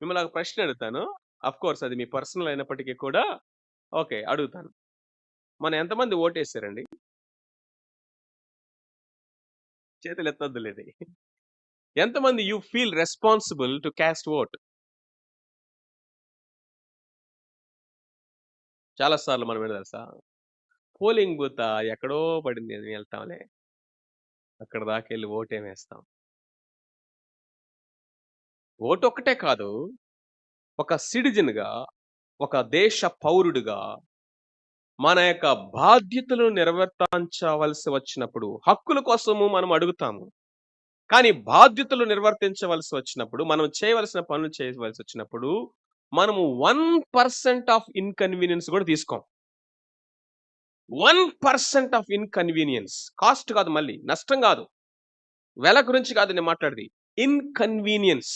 మిమ్మల్ని ఒక ప్రశ్న అడుగుతాను. ఆఫ్‌కోర్స్ అది మీ పర్సనల్ అయినప్పటికీ కూడా ఓకే. అడుగుతాను. మొన్న ఎంతమంది ఓటేసారండి? చేతులెత్తొద్దులెండి. ఎంతమంది you feel responsible to cost vote? చాలా సార్లు మనం ఏంటో తెలుసా? పోలింగ్ బూతా ఎక్కడో పడింది వెళ్తాంలే. అక్కడి దాకెళ్ళి ఓటేమేస్తాం. ఓటొక్కటే కాదు. ఒక సిటిజన్‌గా, ఒక దేశ పౌరుడిగా మన యొక్క బాధ్యతలు నిర్వర్తించవలసి వచ్చినప్పుడు, హక్కుల కోసము మనం అడుగుతాము. కానీ బాధ్యతలు నిర్వర్తించవలసి వచ్చినప్పుడు, మనం చేయవలసిన పనులు చేయవలసొచ్చినప్పుడు, మనము 1% ఆఫ్ ఇన్‌కన్వీనియన్స్ గూడా తీసుకోం. 1% ఆఫ్ ఇన్‌కన్వీనియన్స్. కాస్ట్ కాదు మళ్ళీ. నష్టం గాదు. వెల గురించి కాదు నేను మాట్లాడేది. ఇన్‌కన్వీనియన్స్.